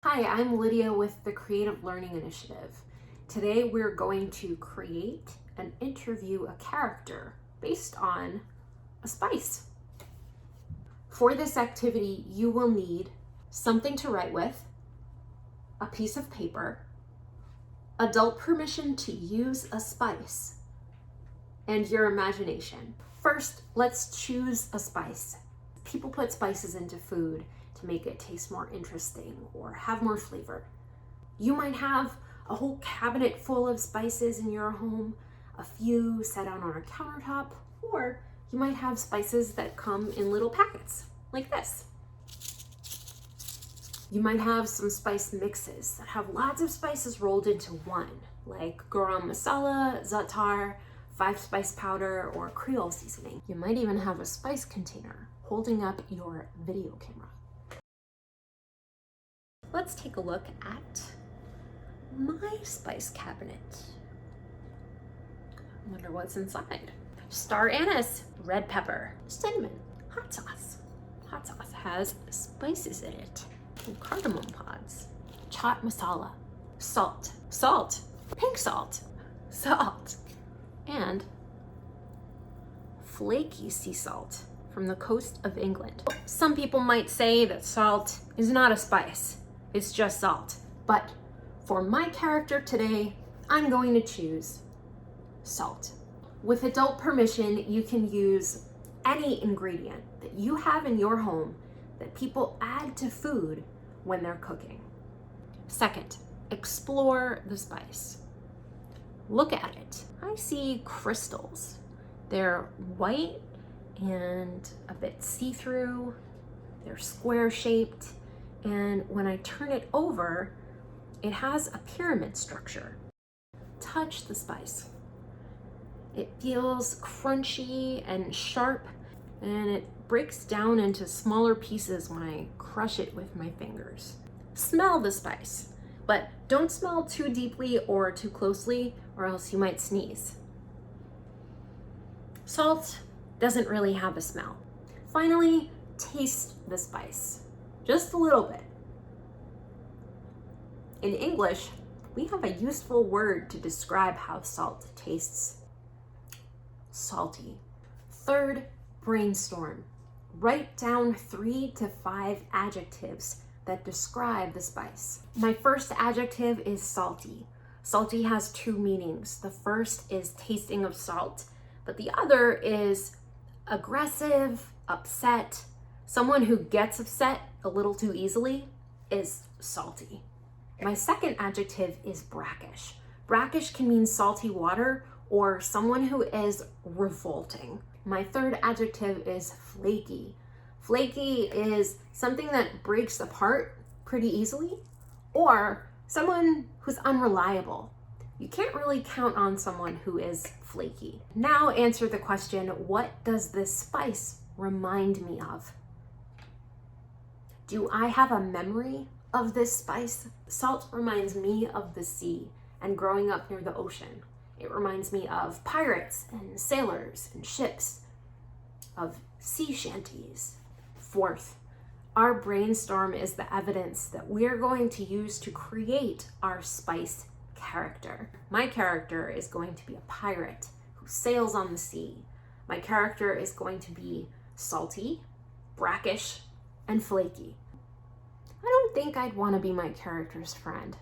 Hi, I'm Lydia with the Creative Learning Initiative. Today we're going to create and interview a character based on a spice. For this activity, you will need something to write with, a piece of paper, adult permission to use a spice, and your imagination. First, let's choose a spice. People put spices into food to make it taste more interesting or have more flavor. You might have a whole cabinet full of spices in your home, a few set out on a countertop, or you might have spices that come in little packets like this. You might have some spice mixes that have lots of spices rolled into one, like garam masala, za'atar, 5-spice powder, or Creole seasoning. You might even have a spice container holding up your video camera. Let's take a look at my spice cabinet. I wonder what's inside. Star anise, red pepper, cinnamon, hot sauce. Hot sauce has spices in it, and cardamom pods, chaat masala, salt, pink salt, and flaky sea salt from the coast of England. Some people might say that salt is not a spice. It's just salt. But for my character today, I'm going to choose salt. With adult permission, you can use any ingredient that you have in your home that people add to food when they're cooking. Second, explore the spice. Look at it. I see crystals. They're white and a bit see-through. They're square-shaped. And when I turn it over, it has a pyramid structure. Touch the spice. It feels crunchy and sharp, and it breaks down into smaller pieces when I crush it with my fingers. Smell the spice, but don't smell too deeply or too closely, or else you might sneeze. Salt doesn't really have a smell. Finally, taste the spice. Just a little bit. In English, we have a useful word to describe how salt tastes. Salty. Third, brainstorm. Write down 3 to 5 adjectives that describe the spice. My first adjective is salty. Salty has 2 meanings. The first is tasting of salt, but the other is aggressive, upset. Someone who gets upset a little too easily is salty. My second adjective is brackish. Brackish can mean salty water or someone who is revolting. My third adjective is flaky. Flaky is something that breaks apart pretty easily, or someone who's unreliable. You can't really count on someone who is flaky. Now answer the question, what does this spice remind me of? Do I have a memory of this spice? Salt reminds me of the sea and growing up near the ocean. It reminds me of pirates and sailors and ships, of sea shanties. Fourth, our brainstorm is the evidence that we're going to use to create our spice character. My character is going to be a pirate who sails on the sea. My character is going to be salty, brackish, and flaky. I don't think I'd want to be my character's friend.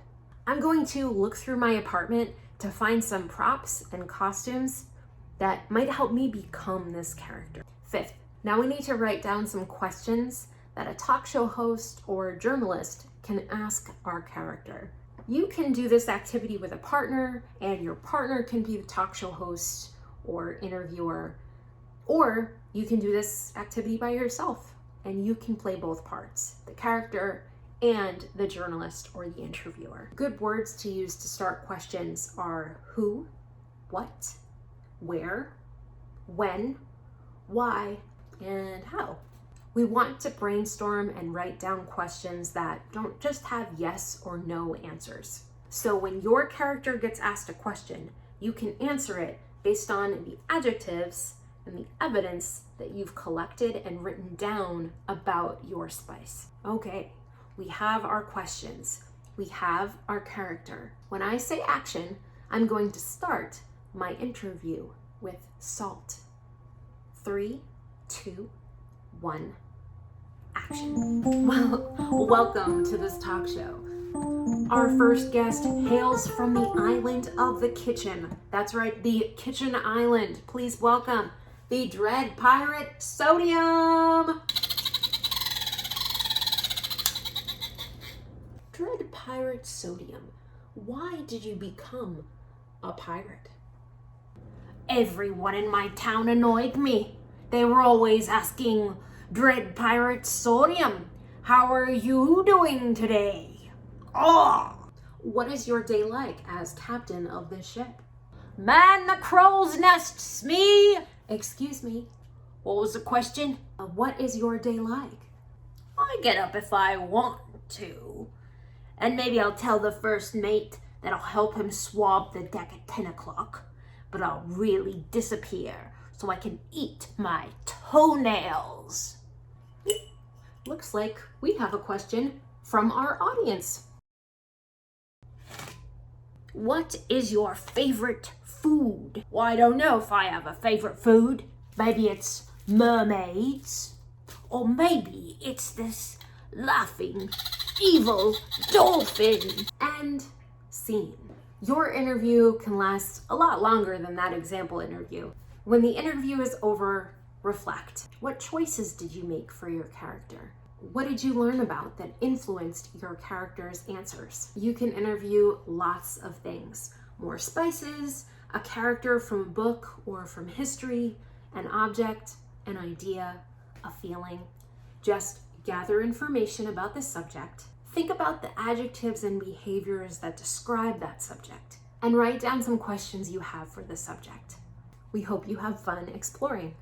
I'm going to look through my apartment to find some props and costumes that might help me become this character. Fifth, now we need to write down some questions that a talk show host or journalist can ask our character. You can do this activity with a partner, and your partner can be the talk show host or interviewer, or you can do this activity by yourself, and you can play both parts, the character and the journalist or the interviewer. Good words to use to start questions are who, what, where, when, why, and how. We want to brainstorm and write down questions that don't just have yes or no answers. So when your character gets asked a question, you can answer it based on the adjectives and the evidence that you've collected and written down about your spice. Okay, We have our questions. We have our character. When I say action, I'm going to start my interview with Salt. 3, 2, 1, action. Well, welcome to this talk show. Our first guest hails from the island of the kitchen. That's right, the kitchen island. Please welcome the Dread Pirate Sodium. Dread Pirate Sodium, why did you become a pirate? Everyone in my town annoyed me. They were always asking, Dread Pirate Sodium, how are you doing today? Oh! What is your day like as captain of this ship? Man the crow's nest, me! Excuse me, what was the question? What is your day like? I get up if I want to. And maybe I'll tell the first mate that I'll help him swab the deck at 10 o'clock. But I'll really disappear so I can eat my toenails. Looks like we have a question from our audience. What is your favorite food? Well, I don't know if I have a favorite food. Maybe it's mermaids. Or maybe it's this laughing, evil dolphin. And scene. Your interview can last a lot longer than that example interview. When the interview is over, reflect. What choices did you make for your character? What did you learn about that influenced your character's answers? You can interview lots of things. More spices, a character from a book or from history, an object, an idea, a feeling. Just gather information about the subject. Think about the adjectives and behaviors that describe that subject, and write down some questions you have for the subject. We hope you have fun exploring.